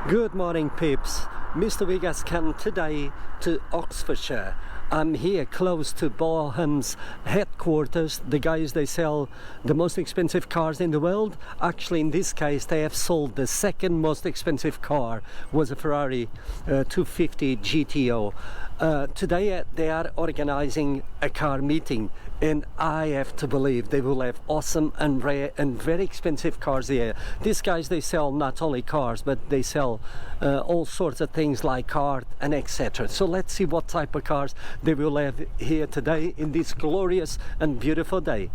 Good morning, peeps. Mr. Vegas come today to Oxfordshire. I'm here close to Bonhams headquarters. The guys, they sell the most expensive cars in the world. Actually, in this case, they have sold the second most expensive car, was a Ferrari 250 GTO. Today they are organizing a car meeting, and I have to believe they will have awesome and rare and very expensive cars here. These guys, they sell not only cars, but they sell all sorts of things like art and etc. So let's see what type of cars they will have here today in this glorious and beautiful day.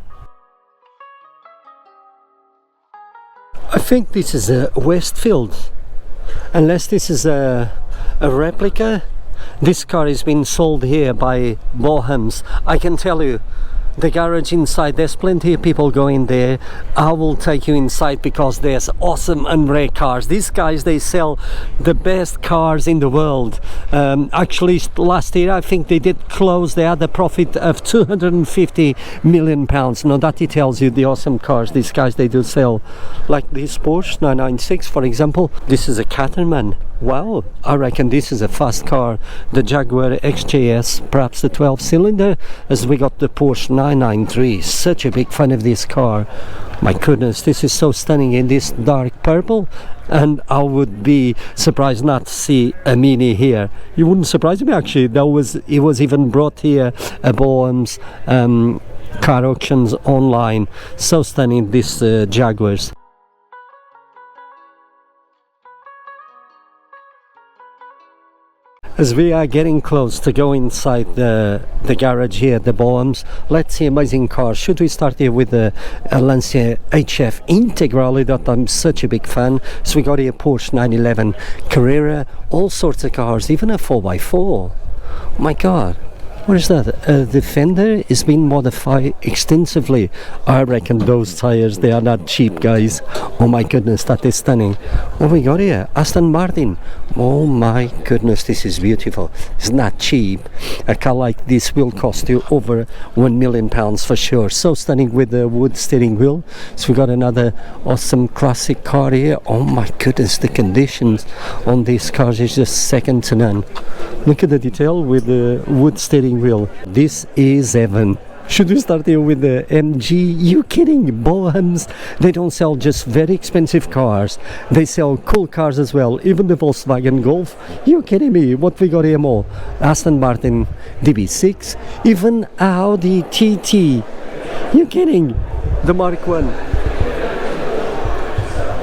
I think this is a Westfield, unless this is a replica. This car has been sold here by Bonhams. I can tell you, the garage inside, there's plenty of people going there. I will take you inside because there's awesome and rare cars. These guys, they sell the best cars in the world. Actually, last year I think they did close. They had a profit of 250 million pounds. Now that it tells you the awesome cars these guys, they do sell, like this Porsche 996, for example. This is a Caterman. Wow, I reckon this is a fast car. The Jaguar XJS, perhaps the 12-cylinder, as we got the Porsche 993. Such a big fan of this car. My goodness, this is so stunning in this dark purple, and I would be surprised not to see a Mini here. You wouldn't surprise me, actually. It was even brought here at Bonhams car auctions online. So stunning, these Jaguars. As we are getting close to go inside the garage here at the Bonhams, let's see amazing cars. Should we start here with the Lancia HF Integrale that I'm such a big fan? So we got here Porsche 911 Carrera, all sorts of cars, even a 4x4. Oh my god. What is that? A Defender is being modified extensively. I reckon those tires, they are not cheap, guys. Oh my goodness, that is stunning. What we got here? Aston Martin. Oh my goodness, this is beautiful. It's not cheap. A car like this will cost you over £1 million for sure. So stunning with the wood steering wheel. So we got another awesome classic car here. Oh my goodness, the conditions on these cars is just second to none. Look at the detail with the wood steering wheel. This is heaven. Should we start here with the MG? You kidding? Bonhams, they don't sell just very expensive cars. They sell cool cars as well. Even the Volkswagen Golf. You kidding me? What we got here more? Aston Martin DB6. Even Audi TT. You kidding? The Mark 1.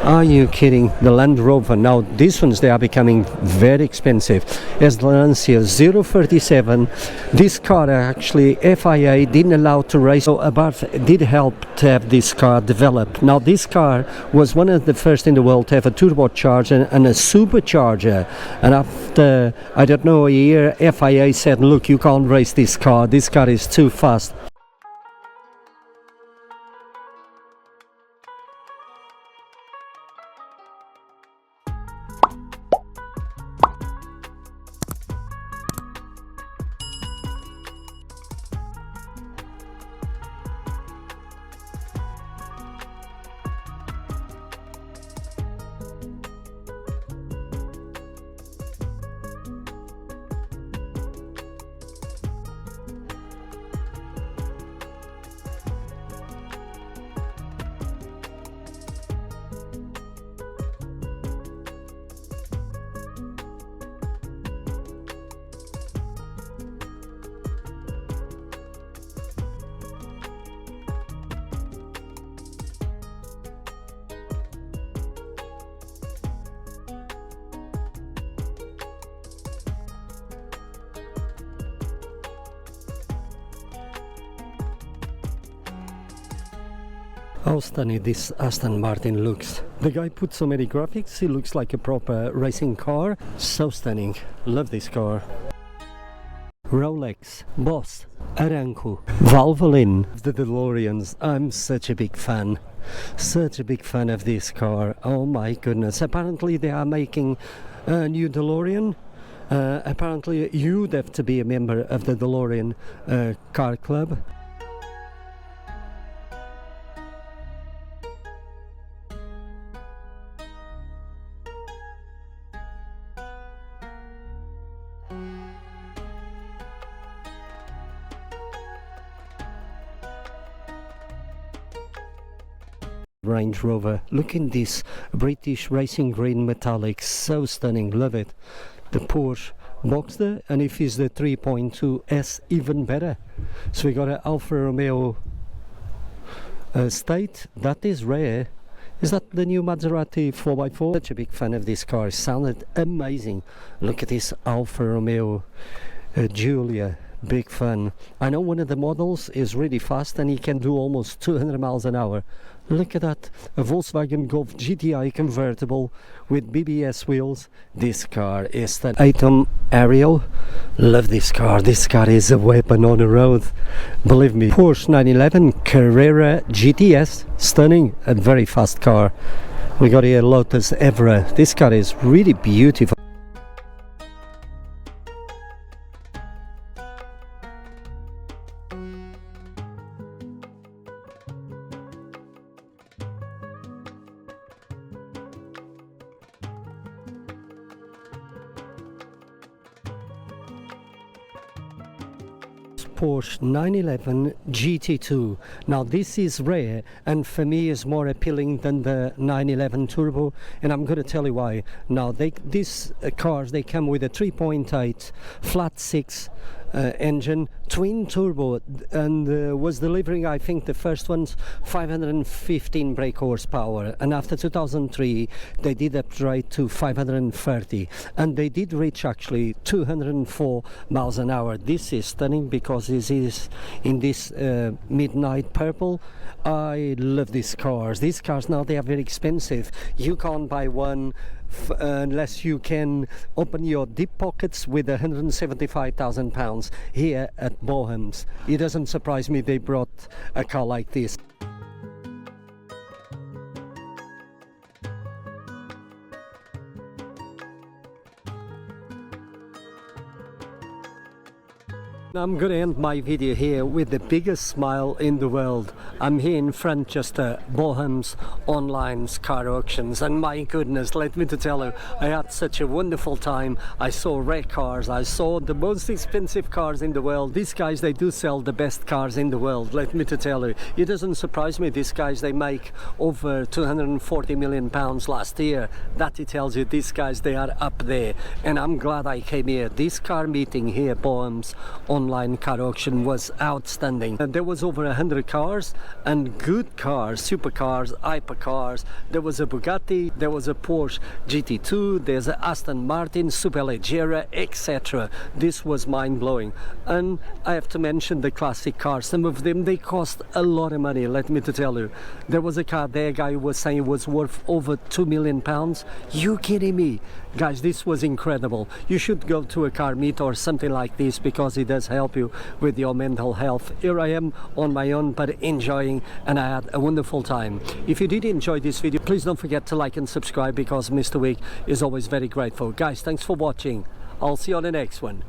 Are you kidding? The Land Rover. Now these ones, they are becoming very expensive. As the Lancia 037, this car actually FIA didn't allow to race, so Abarth did help to have this car developed. Now this car was one of the first in the world to have a turbocharger and a supercharger, and after, I don't know, a year, FIA said, look, you can't race this car is too fast. How stunning this Aston Martin looks. The guy put so many graphics, he looks like a proper racing car. So stunning. Love this car. Rolex, Boss, Aramco, Valvoline, the DeLoreans. I'm such a big fan. Such a big fan of this car. Oh my goodness. Apparently they are making a new DeLorean. Apparently you'd have to be a member of the DeLorean car club. Range Rover. Look in this British racing green metallic, so stunning, love it. The Porsche Boxster, and if it's the 3.2 S, even better. So we got an Alfa Romeo State, that is rare. Is that the new Maserati 4x4? Such a big fan of this car, it sounded amazing. Look at this Alfa Romeo Giulia, big fan. I know one of the models is really fast and he can do almost 200 miles an hour. Look at that, a Volkswagen Golf GTI convertible with BBS wheels. This car is the Atom Ariel. Love this car is a weapon on the road, believe me. Porsche 911 Carrera GTS, stunning and very fast car. We got here Lotus Evra. This car is really beautiful. Porsche 911 GT2. Now this is rare and for me is more appealing than the 911 Turbo, and I'm going to tell you why. Now these cars, they come with a 3.8 flat 6 engine, twin turbo, and was delivering, I think the first one's 515 brake horsepower, and after 2003 they did upgrade to 530, and they did reach actually 204 miles an hour. This is stunning because this is in this midnight purple. I love these cars. These cars now, they are very expensive. You can't buy one unless you can open your deep pockets with 175,000 pounds here at Bonhams. It doesn't surprise me they brought a car like this. I'm going to end my video here with the biggest smile in the world. I'm here in Manchester, Bonhams online car auctions, and my goodness, let me to tell you, I had such a wonderful time. I saw rare cars, I saw the most expensive cars in the world. These guys, they do sell the best cars in the world, let me to tell you. It doesn't surprise me, these guys, they make over 240 million pounds last year. That it tells you, these guys, they are up there, and I'm glad I came here. This car meeting here, Bonhams online car auction, was outstanding. And there was over 100 cars, and good cars, supercars, hypercars. There was a Bugatti, there was a Porsche GT2, there's a Aston Martin, Superleggera, etc. This was mind-blowing. And I have to mention the classic cars. Some of them, they cost a lot of money, let me to tell you. There was a car there, guy was saying it was worth over 2 million pounds. You kidding me? Guys, this was incredible. You should go to a car meet or something like this because it does help you with your mental health. Here I am on my own, but enjoying, and I had a wonderful time. If you did enjoy this video, please don't forget to like and subscribe because Mr. Week is always very grateful. Guys, thanks for watching. I'll see you on the next one.